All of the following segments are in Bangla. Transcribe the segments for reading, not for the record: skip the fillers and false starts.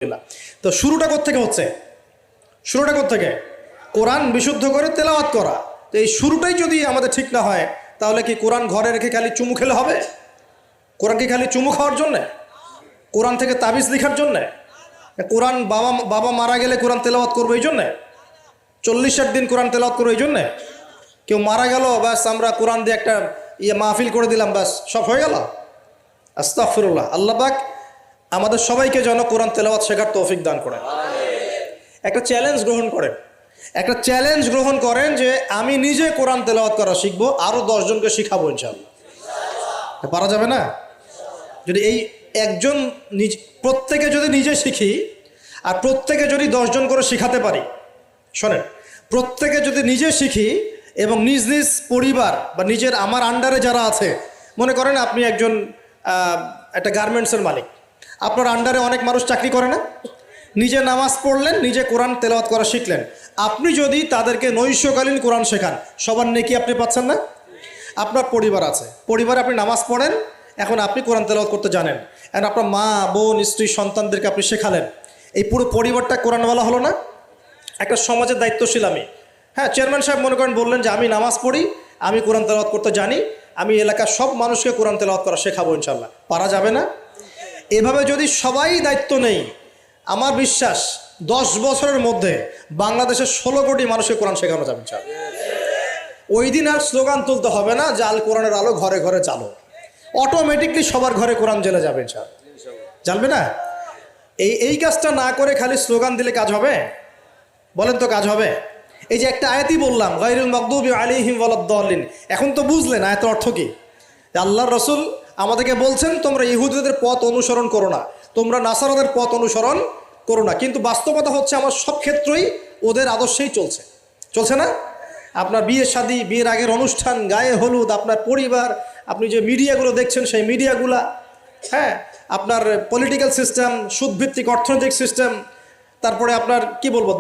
আলহামদুলিল্লাহ। তো শুরুটা কোত্থেকে হচ্ছে? শুরুটা কোত্থেকে? কোরআন বিশুদ্ধ করে তেলাওয়াত করা। তো এই শুরুটাই যদি আমাদের ঠিক না হয়, তাহলে কি কোরআন ঘরে রেখে খালি চুমু খেলে হবে? কোরআন কি খালি চুমু খাওয়ার জন্যে? কোরআন থেকে তাবিজ লেখার জন্যে? কোরআন বাবা বাবা মারা গেলে কোরআন তেলাওয়াত করবো এই জন্যে? 40-60 দিন কোরআন তেলাওয়াত করবো এই জন্যে? কেউ মারা গেল, ব্যাস আমরা কোরআন দিয়ে একটা মাহফিল করে দিলাম, ব্যাস সব হয়ে গেল? আস্তাগফিরুল্লাহ। আল্লাহ পাক আমাদের সবাইকে যেন কোরআন তেলাওয়াত শেখার তৌফিক দান করেন। একটা চ্যালেঞ্জ গ্রহণ করেন, একটা চ্যালেঞ্জ গ্রহণ করেন যে আমি নিজে কোরআন তেলাওয়াত করা শিখবো, আরও 10 জনকে শিখাবো ইনশাআল্লাহ। পারা যাবে না? যদি এই একজন প্রত্যেকে যদি নিজে শিখি আর প্রত্যেকে যদি 10 জন করে শিখাতে পারি, শোনেন, প্রত্যেকে যদি নিজে শিখি এবং নিজ নিজ পরিবার বা নিজের আমার আন্ডারে যারা আছে, মনে করেন আপনি একজন একটা গার্মেন্টসের মালিক, আপনার আন্ডারে অনেক মানুষ চাকরি করে না? নিজে নামাজ পড়লেন, নিজে কোরআন তেলাওয়াত করা শিখলেন, আপনি যদি তাদেরকে নৈশকালীন কোরআন শেখান, সবার নেকি আপনি পাচ্ছেন না? আপনার পরিবার আছে, পরিবারে আপনি নামাজ পড়েন, এখন আপনি কোরআন তেলাওয়াত করতে জানেন, এখন আপনার মা বোন স্ত্রী সন্তানদেরকে আপনি শেখালেন, এই পুরো পরিবারটা কোরআনওয়ালা হলো না? একটা সমাজের দায়িত্বশীল আমি। হ্যাঁ, চেয়ারম্যান সাহেব মনে করেন বললেন যে আমি নামাজ পড়ি, আমি কোরআন তেলাওয়াত করতে জানি, আমি এলাকার সব মানুষকে কোরআন তেলাওয়াত করা শেখাবো ইনশাল্লাহ। পারা যাবে না? এভাবে যদি সবাই দায়িত্ব নেই, আমার বিশ্বাস 10 বছরের মধ্যে বাংলাদেশের 16 কোটি মানুষকে কোরআন শেখানো যাবে ইনশাল্লাহ। ওই দিন আর স্লোগান তুলতে হবে না যে আল কোরআনের আলো ঘরে ঘরে চালো, অটোমেটিকলি সবার ঘরে কোরআন জ্বেলে যাবে ইনশাল্লাহ। জানবে না? এই কাজটা না করে খালি স্লোগান দিলে কাজ হবে? বলেন তো কাজ হবে? এই যে একটা আয়াতই বললাম, গায়রুল মাগদুবি আলাইহিম ওয়ালাদ-দাল্লিন, এখন তো বুঝলেন আয়াতের অর্থ কি? আল্লাহর রাসূল আমাদেরকে বলছেন তোমরা ইহুদিদের পথ অনুসরণ করো না, তোমরা নাসারাদের পথ অনুসরণ করো না। কিন্তু বাস্তবতা হচ্ছে আমার সব ক্ষেত্রেই ওদের আদর্শেই চলছে, চলছে না? আপনার বিয়ে শাদী, বিয়ের আগের অনুষ্ঠান, গায়ে হলুদ, আপনার পরিবার, আপনি যে মিডিয়াগুলো দেখছেন সেই মিডিয়াগুলা, হ্যাঁ, আপনার পলিটিক্যাল সিস্টেম, সুদভিত্তিক অর্থনৈতিক সিস্টেম, তারপরে আপনার কি বলবো,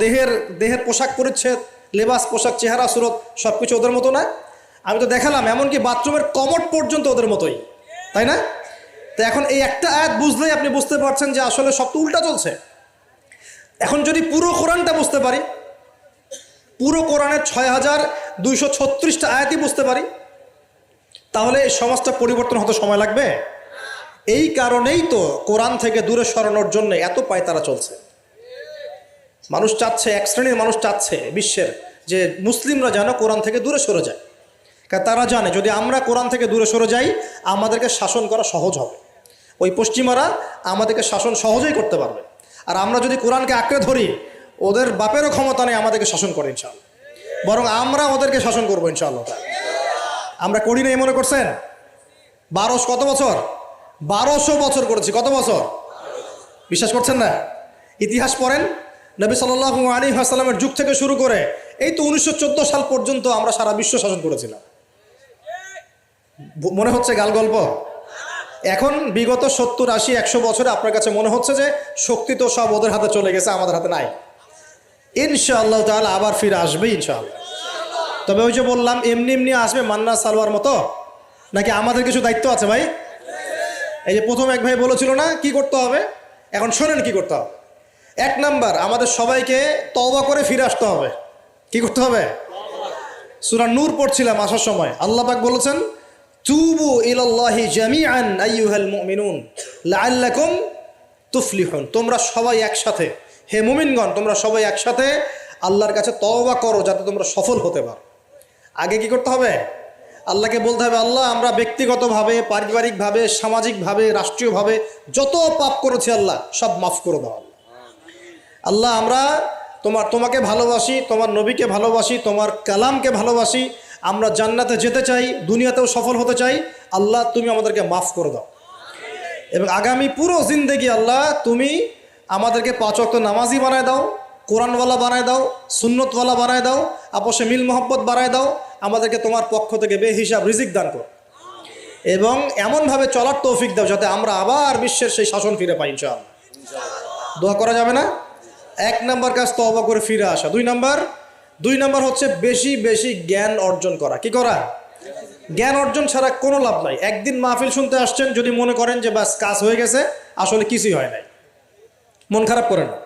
দেহের পোশাক পরিচ্ছেদ, লেবাস, পোশাক, চেহারা, সুরত, সব কিছু ওদের মতো না? আমি তো দেখালাম এমনকি বাথরুমের কমোড পর্যন্ত ওদের মতোই, তাই না? তো এখন এই একটা আয়াত বুঝলেই আপনি বুঝতে পারছেন যে আসলে সব তো উল্টা চলছে। এখন যদি পুরো কোরআনটা বুঝতে পারি, পুরো কোরআনের 6236টা আয়াতই বুঝতে পারি, তাহলে এই সমাজটা পরিবর্তন হতে সময় লাগবে? এই কারণেই তো কোরআন থেকে দূরে সরানোর জন্য এত পায়তারা চলছে। মানুষ চাচ্ছে, এক শ্রেণীর মানুষ চাচ্ছে বিশ্বের যে মুসলিমরা যেন কোরআন থেকে দূরে সরে যায়, কারণ তারা জানে যদি আমরা কোরআন থেকে দূরে সরে যাই আমাদেরকে শাসন করা সহজ হবে। ওই পশ্চিমারা আমাদেরকে শাসন সহজেই করতে পারবে, আর আমরা যদি কোরআনকে আঁকড়ে ধরি ওদের বাপেরও ক্ষমতা নেই আমাদেরকে শাসন করে ইনশাআল্লাহ, বরং আমরা ওদেরকে শাসন করবো ইনশাআল্লাহ। আমরা করি না, মনে করছেন? 1200 কত বছর? 1200 বছর করেছি। কত বছর? বিশ্বাস করছেন না? ইতিহাস পড়েন, নবী সাল্লাল্লাহু আলাইহি ওয়াসাল্লামের যুগ থেকে শুরু করে এই তো 1914 সাল পর্যন্ত আমরা সারা বিশ্ব শাসন করেছিলাম। মনে হচ্ছে গাল গল্প? এখন বিগত 70, 80, 100 বছরে আপনার কাছে মনে হচ্ছে যে শক্তি তো সব ওদের হাতে চলে গেছে, আমাদের হাতে নাই। ইনশাআল্লাহ তাআলা আবার ফিরে আসবে ইনশাআল্লাহ। তবে ওই যে বললাম এমনি এমনি আসবে মান্না সালোয়ার মতো, নাকি আমাদের কিছু দায়িত্ব আছে ভাই? এই যে প্রথম এক ভাই বলেছিল না কি করতে হবে, এখন শোনেন কি করতে হবে। 1 নাম্বার, আমাদের সবাইকে তওবা করে ফিরে আসতে হবে। কি করতে হবে? সূরা নূর পড়ছিলাম আসার সময়, আল্লাহ পাক বলেছেন তুবু ইলাল্লাহি জামিআন আইয়ুহাল মুমিনুন লাআল্লাকুম তুফলিহুন, তোমরা সবাই একসাথে, হে মুমিনগণ তোমরা সবাই একসাথে আল্লাহর কাছে তওবা করো যাতে তোমরা সফল হতে পারো। আগে কি করতে হবে? আল্লাহকে বলতে হবে আল্লাহ আমরা ব্যক্তিগতভাবে, পারিবারিকভাবে, সামাজিকভাবে, রাষ্ট্রীয়ভাবে যত পাপ করেছি আল্লাহ সব মাফ করে দাও। আল্লাহ আমরা তোমাকে ভালোবাসি, তোমার নবীকে ভালোবাসি, তোমার কালামকে ভালোবাসি, আমরা জান্নাতে যেতে চাই, দুনিয়াতেও সফল হতে চাই, আল্লাহ তুমি আমাদেরকে মাফ করে দাও। এবং আগামী পুরো জিন্দেগি আল্লাহ তুমি আমাদেরকে 5 ওয়াক্ত নামাজি বানায় দাও, কোরআনওয়ালা বানায় দাও, সুন্নতওয়ালা বানায় দাও, আপসে মিল মোহব্বত বানায় দাও, আমাদেরকে তোমার পক্ষ থেকে বেহিসাব রিজিক দান করো এবং এমনভাবে চলার তৌফিক দাও যাতে আমরা আবার বিশ্বের সেই শাসন ফিরে পাই ইনশাআল্লাহ। দোয়া করা যাবে না? 1 নাম্বার কাজ তওবা করে ফিরে আসা। 2 নাম্বার হচ্ছে বেশি বেশি জ্ঞান অর্জন করা। কি করা? জ্ঞান অর্জন ছাড়া কোনো লাভ নাই। একদিন মাহফিল শুনতে আসছেন, যদি মনে করেন যে বাস কাজ হয়ে গেছে, আসলে কিছুই হয় নাই। মন খারাপ করেন না,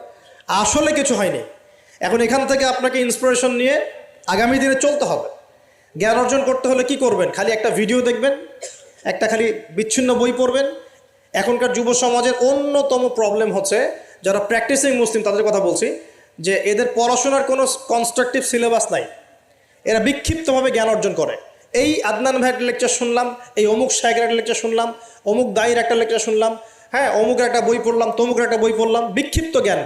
আসলে কিছু হয়নি। এখন এখান থেকে আপনাকে ইন্সপিরেশন নিয়ে আগামী দিনে চলতে হবে। জ্ঞান অর্জন করতে হলে কি করবেন? খালি একটা ভিডিও দেখবেন, একটা খালি বিচ্ছিন্ন বই পড়বেন। এখনকার যুব সমাজের অন্যতম প্রবলেম হচ্ছে, যারা প্র্যাকটিসিং মুসলিম তাদের কথা বলছি, যে এদের পড়াশোনার কোনো কনস্ট্রাকটিভ সিলেবাস নাই। এরা বিক্ষিপ্তভাবে জ্ঞান অর্জন করে। এই আদনান ভাইয়ের লেকচার শুনলাম, এই অমুক শায়েখের একটা লেকচার শুনলাম, অমুক দায়ের একটা লেকচার শুনলাম, হ্যাঁ অমুকের একটা বই পড়লাম, তমুকের একটা বই পড়লাম, বিক্ষিপ্ত জ্ঞান।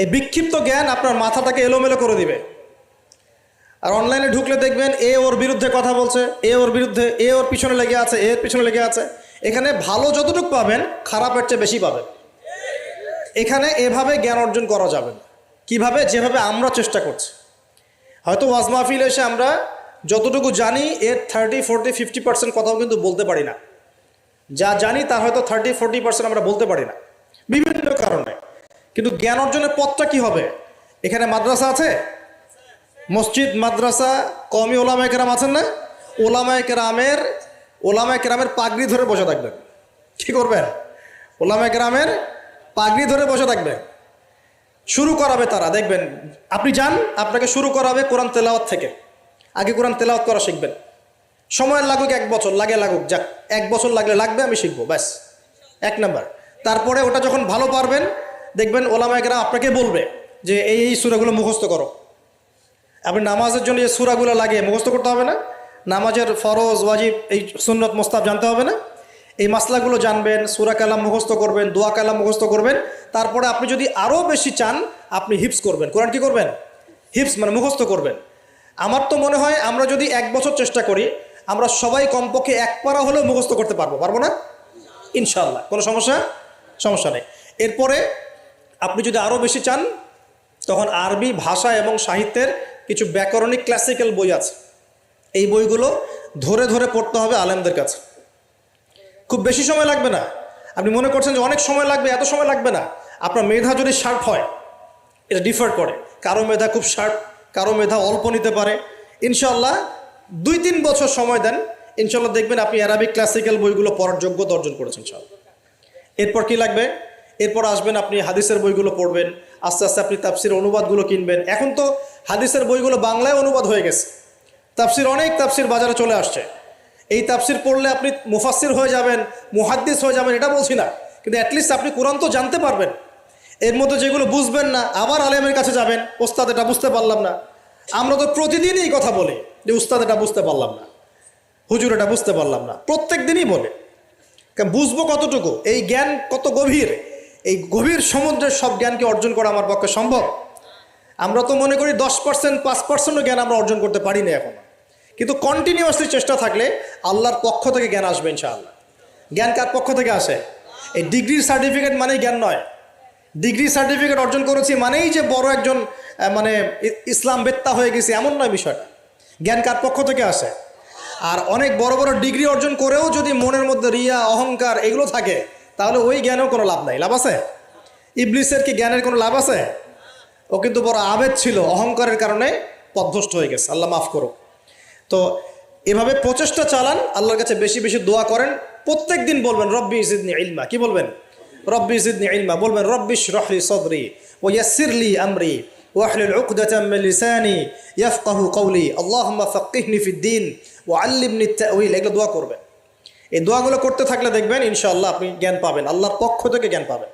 এই বিক্ষিপ্ত জ্ঞান আপনার মাথাটাকে এলোমেলো করে দিবে। আর অনলাইনে ঢুকলে দেখবেন এ ওর বিরুদ্ধে কথা বলছে, এ ওর বিরুদ্ধে, এ ওর পিছনে লেগে আছে, এর পিছনে লেগে আছে। এখানে ভালো যতটুকু পাবেন, খারাপের চেয়ে বেশি পাবেন। এখানে এভাবে জ্ঞান অর্জন করা যাবে না। কীভাবে? যেভাবে আমরা চেষ্টা করছি। হয়তো ওয়াজ মাহফিল এসে আমরা যতটুকু জানি এর 30, 40, 50% কথাও কিন্তু বলতে পারি না। যা জানি তার হয়তো 30, 40% আমরা বলতে পারি না বিভিন্ন কারণে। কিন্তু জ্ঞান অর্জনের পথটা কি হবে? এখানে মাদ্রাসা আছে, মসজিদ, মাদ্রাসা, কওমি ওলামায়ে কেরাম আছেন না? ওলামায়ে কেরামের পাগড়ি ধরে বসে থাকবেন। কি করবেন? ওলামায়ে কেরামের পাগড়ি ধরে বসে থাকবেন। শুরু করাবে তারা, দেখবেন আপনি যান, আপনাকে শুরু করাবে কোরআন তেলাওয়াত থেকে। আগে কোরআন তেলাওয়াত করা শিখবেন। সময় লাগুক 1 বছর, লাগুক, যাক 1 বছর লাগবে, আমি শিখবো, ব্যাস 1 নাম্বার। তারপরে ওটা যখন ভালো পারবেন, দেখবেন ওলামায়ে কেরাম আপনাকে বলবে যে এই সূরাগুলো মুখস্থ করো। আপনি নামাজের জন্য যে সূরাগুলো লাগে মুখস্থ করতে হবে না? নামাজের ফরজ, ওয়াজিব, এই সুন্নত, মোস্তাব জানতে হবে না? এই মাসলাগুলো জানবেন, সূরা কালাম মুখস্থ করবেন, দোয়া কালাম মুখস্থ করবেন। তারপরে আপনি যদি আরও বেশি চান, আপনি হিফজ করবেন। কোরআন কি করবেন? হিফজ মানে মুখস্থ করবেন। আমার তো মনে হয় আমরা যদি 1 বছর চেষ্টা করি, আমরা সবাই কমপক্ষে 1 পারা হলেও মুখস্থ করতে পারবো না? ইনশাআল্লাহ। কোনো সমস্যা নেই। এরপরে আপনি যদি আরও বেশি চান, তখন আরবি ভাষা এবং সাহিত্যের কিছু ব্যাকরণিক ক্লাসিক্যাল বই আছে। এই বইগুলো ধরে ধরে পড়তে হবে আলেমদের কাছে। খুব বেশি সময় লাগবে না। আপনি মনে করছেন যে অনেক সময় লাগবে, এত সময় লাগবে না। আপনার মেধা যদি শার্প হয়, এটা ডিফার করে। কারো মেধা খুব শার্প, কারো মেধা অল্প নিতে পারে। ইনশাআল্লাহ 2-3 বছর সময় দেন, ইনশাআল্লাহ দেখবেন আপনি অ্যারাবিক ক্লাসিক্যাল বইগুলো পড়ার যোগ্যতা অর্জন করেছেন ইনশাআল্লাহ। এরপর কি লাগবে? এরপর আসবেন আপনি হাদিসের বইগুলো পড়বেন, আস্তে আস্তে আপনি তাফসির অনুবাদগুলো কিনবেন। এখন তো হাদিসের বইগুলো বাংলায় অনুবাদ হয়ে গেছে। অনেক তাফসির বাজারে চলে আসছে। এই তাফসির পড়লে আপনি মুফাসসির হয়ে যাবেন, মুহাদ্দিস হয়ে যাবেন, এটা বলছি না, কিন্তু অ্যাটলিস্ট আপনি কোরআন তো জানতে পারবেন। এর মধ্যে যেগুলো বুঝবেন না, আবার আলেমের কাছে যাবেন, ওস্তাদ এটা বুঝতে পারলাম না। আমরা তো প্রতিদিনই এই কথা বলি যে উস্তাদ এটা বুঝতে পারলাম না, হুজুর এটা বুঝতে পারলাম না, প্রত্যেক দিনই বলে। কারণ বুঝবো কতটুকু? এই জ্ঞান কত গভীর, এই গভীর সমুদ্রের সব জ্ঞানকে অর্জন করা আমার পক্ষে সম্ভব? আমরা তো মনে করি 10%, 5%ও জ্ঞান আমরা অর্জন করতে পারি না এখন। কিন্তু কন্টিনিউয়াসলি চেষ্টা থাকলে আল্লাহর পক্ষ থেকে জ্ঞান আসবে ইনশাআল্লাহ। জ্ঞান কার পক্ষ থেকে আসে? এই ডিগ্রির সার্টিফিকেট মানেই জ্ঞান নয়। ডিগ্রি সার্টিফিকেট অর্জন করেছি মানেই যে বড় একজন মানে ইসলাম বেত্তা হয়ে গেছি, এমন নয় বিষয়টা। জ্ঞান কার পক্ষ থেকে আসে? আর অনেক বড় বড় ডিগ্রি অর্জন করেও যদি মনের মধ্যে রিয়া, অহংকার এগুলো থাকে, তাহলে ওই জ্ঞানেও কোনো লাভ নাই। লাভ আছে? ইবলিসের কি জ্ঞানের কোনো লাভ আছে? ও কিন্তু বড় আবেদ ছিল, অহংকারের কারণে পথভ্রষ্ট হয়ে গেছে, আল্লাহ মাফ করো। তো এভাবে প্রচেষ্টা চালান, আল্লাহর কাছে বেশি বেশি দোয়া করেন। প্রত্যেক দিন বলবেন রব্বি জিদনি ইলমা। কি বলবেন? রব্বি জিদনি ইলমা। বলবেন রব্বি ইশরাহ লি সাদরি ওয়া ইয়াসসির লি আমরি ওয়াহলুল উকদাতাম মিন লিসানি ইয়াফকাহু কওলি আল্লাহুম্মা ফাক্কিহনি ফিদ-দীন ওয়া আল্লিমনি আত-তা'ওয়িল। এগুলো দোয়া করবেন। এই দোয়াগুলো করতে থাকলে দেখবেন ইনশাআল্লাহ আপনি জ্ঞান পাবেন, আল্লাহর পক্ষ থেকে জ্ঞান পাবেন।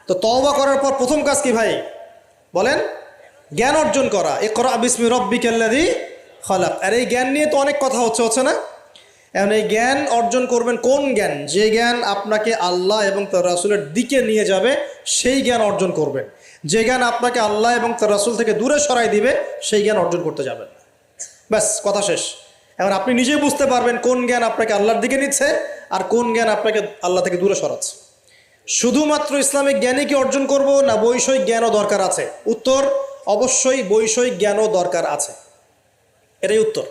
তো তওবা করার পর প্রথম কাজ কি ভাই বলেন? জ্ঞান অর্জন করা। ইকরা বিসমি রাব্বিকাল্লাযী খালাক। আর এই জ্ঞান নিয়ে তো অনেক কথা হচ্ছে না? এখন এই জ্ঞান অর্জন করবেন কোন জ্ঞান? যে জ্ঞান আপনাকে আল্লাহ এবং তার রাসূলের দিকে নিয়ে যাবে, সেই জ্ঞান অর্জন করবেন। যে জ্ঞান আপনাকে আল্লাহ এবং তার রাসূল থেকে দূরে সরাই দিবে, সেই জ্ঞান অর্জন করতে যাবেন। ব্যাস, কথা শেষ। এখন আপনি নিজেই বুঝতে পারবেন কোন জ্ঞান আপনাকে আল্লাহর দিকে নিচ্ছে আর কোন জ্ঞান আপনাকে আল্লাহ থেকে দূরে সরাচ্ছে। শুধুমাত্র ইসলামিক জ্ঞানই কি অর্জন করব, না বৈষয়িক জ্ঞানও দরকার আছে? উত্তর অবশ্যই বৈষয়িক জ্ঞানও দরকার আছে। এটাই উত্তর।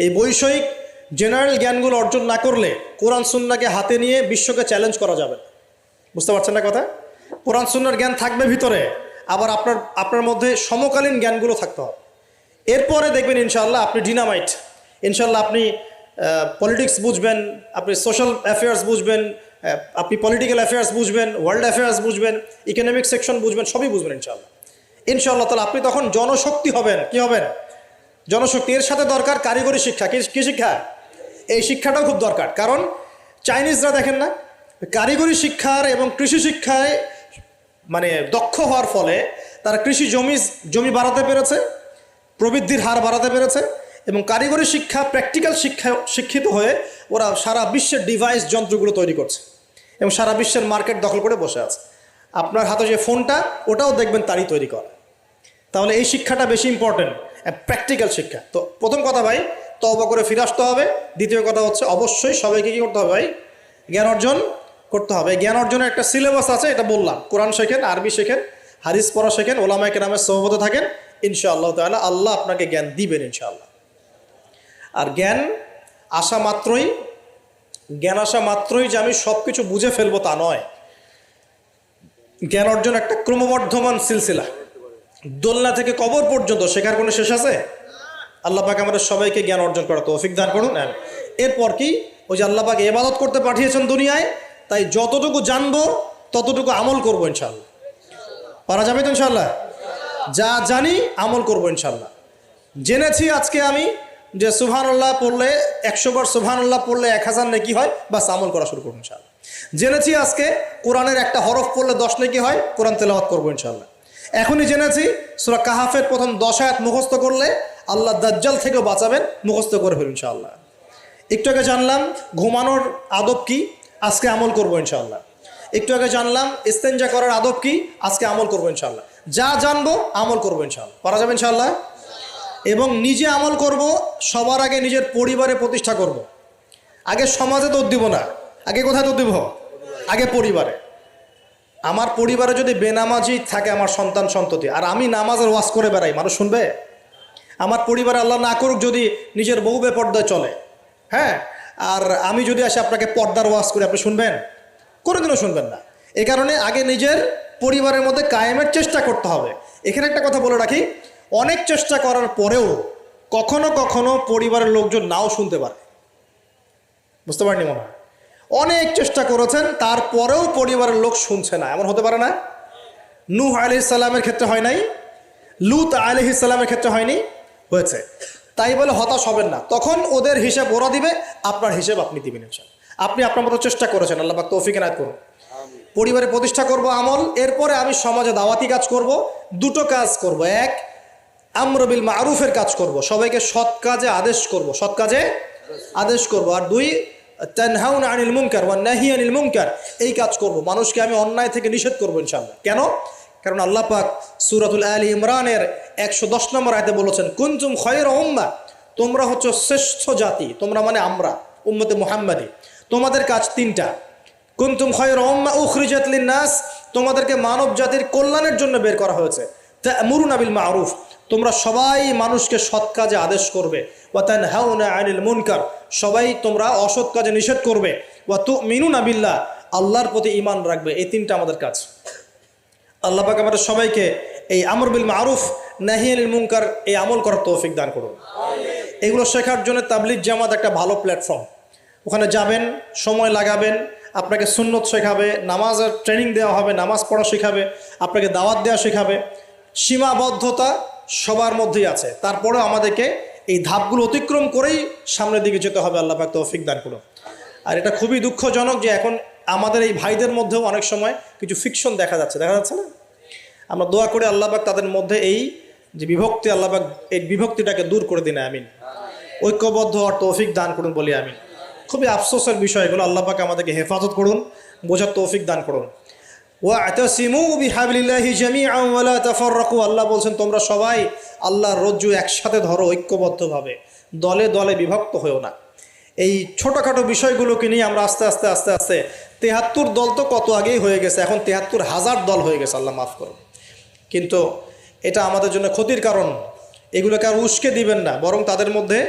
এই বৈষয়িক জেনারেল জ্ঞানগুলো অর্জন না করলে কোরআন সুন্নাহকে হাতে নিয়ে বিশ্বকে চ্যালেঞ্জ করা যাবে। বুঝতে পারছেন না কথা? কোরআন সুন্নাহর জ্ঞান থাকবে ভিতরে, আবার আপনার মধ্যে সমকালীন জ্ঞানগুলো থাকতে হবে। এরপরে দেখবেন ইনশাআল্লাহ আপনি ডিনামাইট। ইনশাআল্লাহ আপনি পলিটিক্স বুঝবেন, আপনি সোশ্যাল অ্যাফেয়ার্স বুঝবেন, আপনি পলিটিক্যাল অ্যাফেয়ার্স বুঝবেন, ওয়ার্ল্ড অ্যাফেয়ার্স বুঝবেন, ইকোনমিক সেকশন বুঝবেন, সবই বুঝবেন ইনশাআল্লাহ। ইনশাআল্লাহ তাহলে আপনি তখন জনশক্তি হবেন। কি হবেন? জনশক্তি। এর সাথে দরকার কারিগরি শিক্ষা। কি শিক্ষা? এই শিক্ষাটাও খুব দরকার। কারণ চাইনিজরা দেখেন না, কারিগরি শিক্ষার এবং কৃষি শিক্ষায় মানে দক্ষ হওয়ার ফলে তারা কৃষি জমি বাড়াতে পেরেছে, প্রবৃদ্ধির হার বাড়াতে পেরেছে, এবং কারিগরি শিক্ষা প্র্যাকটিক্যাল শিক্ষিত হয়ে ওরা সারা বিশ্বের ডিভাইস যন্ত্রগুলো তৈরি করছে এবং সারা বিশ্বের মার্কেট দখল করে বসে আছে। আপনার হাতে যে ফোনটা, ওটাও দেখবেন তারই তৈরি করা। তাহলে এই শিক্ষাটা বেশি ইম্পর্টেন্ট, প্র্যাকটিক্যাল শিক্ষা। তো প্রথম কথা ভাই, তওবা করে ফিরে আসতে হবে। দ্বিতীয় কথা হচ্ছে অবশ্যই সবাইকে কী করতে হবে ভাই? জ্ঞান অর্জন করতে হবে। জ্ঞান অর্জনের একটা সিলেবাস আছে, এটা বললাম। কোরআন শেখেন, আরবি শেখেন, হাদিস পড়া শেখেন, ওলামায়ে কেরামের সোহবতে থাকেন, ইনশাআল্লাহ তাআলা আল্লাহ আপনাকে জ্ঞান দিবেন ইনশাআল্লাহ। আর জ্ঞান আসা মাত্রই যে আমি সব কিছু বুঝে ফেলবো তা নয়। জ্ঞান অর্জন একটা ক্রমবর্ধমান সিলসিলা। দোলনা থেকে কবর পর্যন্ত শেখার কোনো শেষ আছে? আল্লাহ পাক আমাদের সবাইকে জ্ঞান অর্জন করার তৌফিক দান করুন। এরপর কি, ওই যে আল্লাহ পাক ইবাদত করতে পাঠিয়েছেন দুনিয়ায়, তাই যতটুকু জানবো ততটুকু আমল করবো ইনশাআল্লাহ। পারা যাবে তো ইনশাআল্লাহ? যা জানি আমল করবো ইনশাআল্লাহ। জেনেছি আজকে আমি যে সুবহানাল্লাহ পড়লে 100 বার সুবহানাল্লাহ পড়লে 1000 নেকি হয়, বাস আমল করা শুরু করবো ইনশাআল্লাহ। জেনেছি আজকে কোরআনের একটা হরফ পড়লে 10 নেকি হয়, কোরআন তেলাওয়াত করবো ইনশাআল্লাহ। এখনই জেনেছি সূরা কাহাফের প্রথম 10 আয়াত মুখস্থ করলে আল্লাহ দাজ্জাল থেকেও বাঁচাবেন, মুখস্থ করে ফেলুন ইনশাআল্লাহ। একটু আগে জানলাম ঘুমানোর আদব কি, আজকে আমল করবো ইনশাআল্লাহ। একটু আগে জানলাম ইস্তেঞ্জা করার আদব কি, আজকে আমল করবো ইনশাআল্লাহ। যা জানবো আমল করবো ইনশাআল্লাহ। পারা যাবে ইনশাআল্লাহ। এবং নিজে আমল করব, সবার আগে নিজের পরিবারে প্রতিষ্ঠা করব। আগে সমাজে দৌড় দিব না, আগে কোথায় দৌড় দিব? আগে পরিবারে। আমার পরিবারে যদি বেনামাজি থাকে আমার সন্তান সন্ততি, আর আমি নামাজের ওয়াজ করে বেড়াই, মানুষ শুনবে? আমার পরিবারে আল্লাহ না করুক যদি নিজের বউ বেপর্দায় চলে, হ্যাঁ, আর আমি যদি আসে আপনাকে পর্দার ওয়াজ করি, আপনি শুনবেন? কোনোদিনও শুনবেন না। এই কারণে আগে নিজের পরিবারের মধ্যে কায়েমের চেষ্টা করতে হবে। এখানে একটা কথা বলে রাখি, অনেক চেষ্টা করার পরেও কখনো কখনো পরিবারের লোকজন নাও শুনতে পারে। বুঝতে পারেনি মনে হয়? অনেক চেষ্টা করেছেন, তারপরেও পরিবারের লোক শুনছে না, এমন হতে পারে না? নূহ আলাইহিস সালামের ক্ষেত্রে হয় নাই? লূত আলাইহিস সালামের ক্ষেত্রে হয়নি? হয়েছে। তাই বলে হতাশ হবেন না, তখন ওদের হিসাব ওরা দিবে, আপনার হিসাব আপনি দিবেন ইনশাআল্লাহ। আপনি আপনার মতো চেষ্টা করেছেন, আল্লাহ পাক তৌফিক এনায়েত করুন। পরিবারে প্রতিষ্ঠা করব আমল, এরপরে আমি সমাজে দাওয়াতি কাজ করব। দুটো কাজ করব, এক আমর বিল মারুফের কাজ করব, সবাইকে সৎ কাজে আদেশ করব, সৎ কাজে আদেশ করব। আর দুই তানহাউনা আনিল মুনকার ওয়া নাহি আনিল মুনকার, এই কাজ করব, মানুষকে আমি অন্যায় থেকে নিষেধ করব ইনশাআল্লাহ। কেন? কারণ আল্লাহ পাক সূরাতুল আলী ইমরানের 110 নম্বর আয়াতে বলেছেন, কুনতুম খায়রা উম্মাহ, তোমরা হচ্ছে শ্রেষ্ঠ জাতি। তোমরা মানে আমরা, উম্মতে মুহাম্মাদি। তোমাদের কাজ তিনটা। কুনতুম খায়রা উম্মাহ উখরিজাত লিন-নাস, তোমাদেরকে মানব জাতির কল্যাণের জন্য বের করা হয়েছে। তা'মুরুনা বিল মারুফ, তোমরা সবাই মানুষকে সৎ কাজে আদেশ করবে। ওয়া তানহাউনা আনিল মুনকার, সবাই তোমরা অসৎ কাজে নিষেধ করবে। ওয়া তু'মিনুনা বিল্লাহ, আল্লাহর প্রতি ঈমান রাখবে। এই তিনটা আমাদের কাজ। আল্লাহ পাক আমাদের সবাইকে এই আমর বিল মারুফ নাহি আনিল মুনকার এই আমল করার তৌফিক দান করুন। এগুলো শেখার জন্য তাবলিগ জামাত একটা ভালো প্ল্যাটফর্ম। ওখানে যাবেন, সময় লাগাবেন, আপনাকে সুন্নত শেখাবে, নামাজের ট্রেনিং দেওয়া হবে, নামাজ পড়া শেখাবে, আপনাকে দাওয়াত দেওয়া শেখাবে। সীমাবদ্ধতা সবার মধ্যেই আছে, তারপরেও আমাদেরকে এই ধাপগুলো অতিক্রম করেই সামনের দিকে যেতে হবে। আল্লাহ পাক তৌফিক দান করুন। আর এটা খুবই দুঃখজনক যে এখন আমাদের এই ভাইদের মধ্যেও অনেক সময় কিছু ফিকশন দেখা যাচ্ছে না? আমরা দোয়া করে আল্লাহ পাক তাদের মধ্যে এই যে বিভক্তি, আল্লাহ পাক এই বিভক্তিটাকে দূর করে দিন, আমিন। ঐক্যবদ্ধ হওয়ার তৌফিক দান করুন বলি আমিন। খুবই আফসোসের বিষয়গুলো, আল্লাহ পাক আমাদেরকে হেফাজত করুন, বোঝার তৌফিক দান করুন। ওয়া'তাসিমু বিহাবলিল্লাহি জামিআন ওয়া লা তাফাররাকু, আল্লাহ বলছেন তোমরা সবাই আল্লাহর রজ্জু একসাথে ধরো, ঐক্যবদ্ধভাবে, দলে দলে বিভক্ত হয়েও না। এই ছোটোখাটো বিষয়গুলোকে নিয়ে আমরা আস্তে আস্তে 73 দল তো কত আগেই হয়ে গেছে, এখন 73,000 দল হয়ে গেছে, আল্লাহ মাফ করুন। কিন্তু এটা আমাদের জন্য ক্ষতির কারণ। এগুলোকে আর উস্কে দিবেন না, বরং তাদের মধ্যে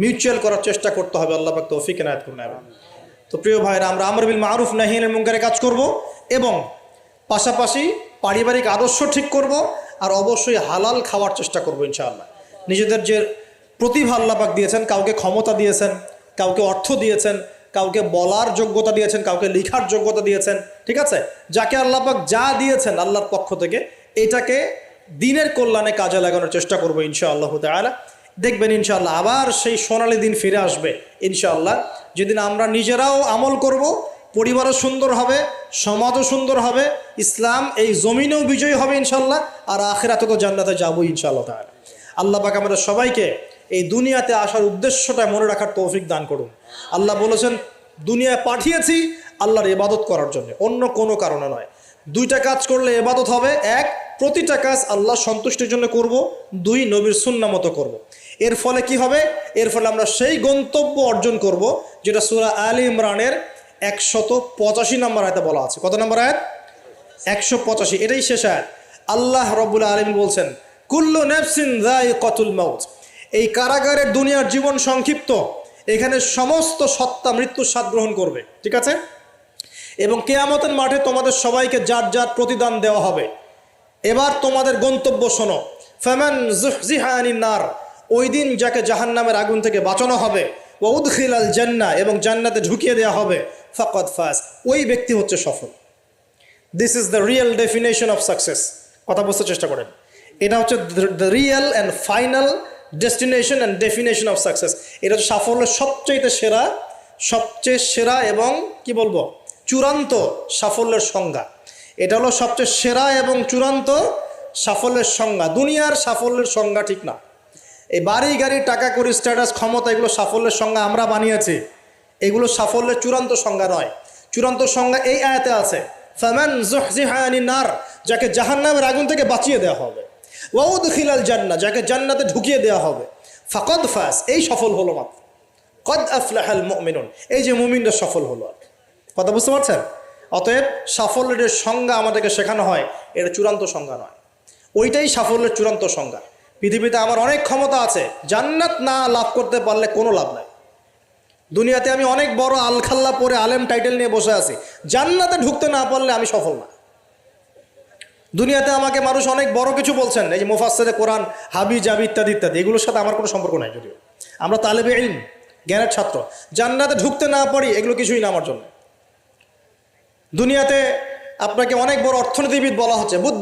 মিউচুয়াল করার চেষ্টা করতে হবে। আল্লাহ পাক তৌফিক এনায়েত করুন। তো প্রিয় ভাইরা, আমরা আমর বিল মারুফ নাহি আনিল মুনকারের কাজ করব এবং পাশাপাশি পারিবারিক আদর্শ ঠিক করব, আর অবশ্যই হালাল খাওয়ার চেষ্টা করব ইনশাআল্লাহ। নিজেদের যে প্রতিভা আল্লাহ পাক দিয়েছেন, কাউকে ক্ষমতা দিয়েছেন, কাউকে অর্থ দিয়েছেন, কাউকে বলার যোগ্যতা দিয়েছেন, কাউকে লেখার যোগ্যতা দিয়েছেন, ঠিক আছে? যাকে আল্লাহ পাক যা দিয়েছেন আল্লাহর পক্ষ থেকে, এটাকে দিনের কল্যাণে কাজে লাগানোর চেষ্টা করবো ইনশাআল্লাহ তাআলা। দেখবেন ইনশাআল্লাহ আবার সেই সোনালী দিন ফিরে আসবে ইনশাআল্লাহ, যেদিন আমরা নিজেরাও আমল করব, পরিবারও সুন্দর হবে, সমাজও সুন্দর হবে, ইসলাম এই জমিনেও বিজয়ী হবে ইনশাআল্লাহ, আর আখিরাতে তো জান্নাতে যাবো ইনশাআল্লাহ তাআলা। আল্লাহ পাক আমাদের সবাইকে এই দুনিয়াতে আসার উদ্দেশ্যটা মনে রাখার তৌফিক দান করুন। আল্লাহ বলেছেন দুনিয়ায় পাঠিয়েছি আল্লাহর ইবাদত করার জন্য, অন্য কোনো কারণে নয়। দুইটা কাজ করলে ইবাদত হবে, এক, প্রতিটা কাজ আল্লাহ সন্তুষ্টির জন্য করব, দুই, নবীর সুন্নাহ মতো করব। এর ফলে কি হবে? এর ফলে আমরা সেই গন্তব্য অর্জন করব যেটা সূরা আলে ইমরানের 185 নম্বর আয়াতে বলা আছে। কত নম্বর আয়াত? 185। এটাই শেষ আয়াত। আল্লাহ রাব্বুল আলামিন বলছেন কুল্লু নাফসিন যায়িকাতুল মাউত। এই কারাগারের দুনিয়ার জীবন সংক্ষিপ্ত, এখানে সমস্ত সত্তা মৃত্যুর স্বাদ গ্রহণ করবে, ঠিক আছে? এবং কিয়ামতের মাঠে তোমাদের সবাইকে যার যার প্রতিদান দেওয়া হবে। এবার তোমাদের গন্তব্য শোনো, ফামান যুহজিহা আনিন নার, ওই দিন যাকে জাহান্নামের আগুন থেকে বাঁচানো হবে, ওয়া উদখিলাল জান্নাহ, এবং জান্নাতে ঢুকিয়ে দেওয়া হবে, ফাকাদ ফাজ, ওই ব্যক্তি হচ্ছে সফল। This is the real definition of success. কথা বুঝতে চেষ্টা করেন, এটা হচ্ছে the real and final destination and definition of success. এটা হচ্ছে সাফল্যের সবচেয়ে সেরা এবং কি বলবো, চূড়ান্ত সাফল্যের সংজ্ঞা। এটা হলো সবচেয়ে সেরা এবং চূড়ান্ত সাফল্যের সংজ্ঞা। দুনিয়ার সাফল্যের সংজ্ঞা ঠিক না। এই বাড়ি গাড়ি, টাকা কড়ি, স্ট্যাটাস, ক্ষমতা, এগুলো সাফল্যের সংজ্ঞা আমরা বানিয়েছি। এগুলো সাফল্যের চূড়ান্ত সংজ্ঞা নয়। চূড়ান্ত সংজ্ঞা এই আয়াতে আছে, ফামান যুহজিহা আনিন নার, যাকে জাহান্নামের আগুন থেকে বাঁচিয়ে দেওয়া হবে, ওয়া উদখিলাল জান্নাহ, যাকে জান্নাতে ঢুকিয়ে দেওয়া হবে, ফাকাদ ফাজ, এই সফল হলো মাত্র। কদ আফলাহাল মুমিনুন, এই যে মুমিনরা সফল হলো। কথা বুঝতে পারছেন? অতএব সাফল্যের সংজ্ঞা আমাদেরকে শেখানো হয়, এটা চূড়ান্ত সংজ্ঞা নয়, ওইটাই সাফল্যের চূড়ান্ত সংজ্ঞা। পৃথিবীতে আমার অনেক ক্ষমতা আছে, জান্নাত না লাভ করতে পারলে কোনো লাভ নাই। দুনিয়াতে আমি অনেক বড় আলখাল্লা পরে আলেম টাইটেল নিয়ে বসে আছি, জান্নাতে ঢুকতে না পারলে আমি সফল না। দুনিয়াতে আমাকে মানুষ অনেক বড় কিছু বলছেন, এই যে মুফাসসিরে কোরআন, হাবি জাবি ইত্যাদি ইত্যাদি, এগুলোর সাথে আমার কোনো সম্পর্ক নাই। যদিও আমরা তালেবে ইলম, জ্ঞানের ছাত্র, জান্নাতে ঢুকতে না পারি এগুলো কিছুই না আমার জন্য। দুনিয়াতে আপনাকে অনেক বড় অর্থনীতিবিদ বলা হচ্ছে, বুদ্ধি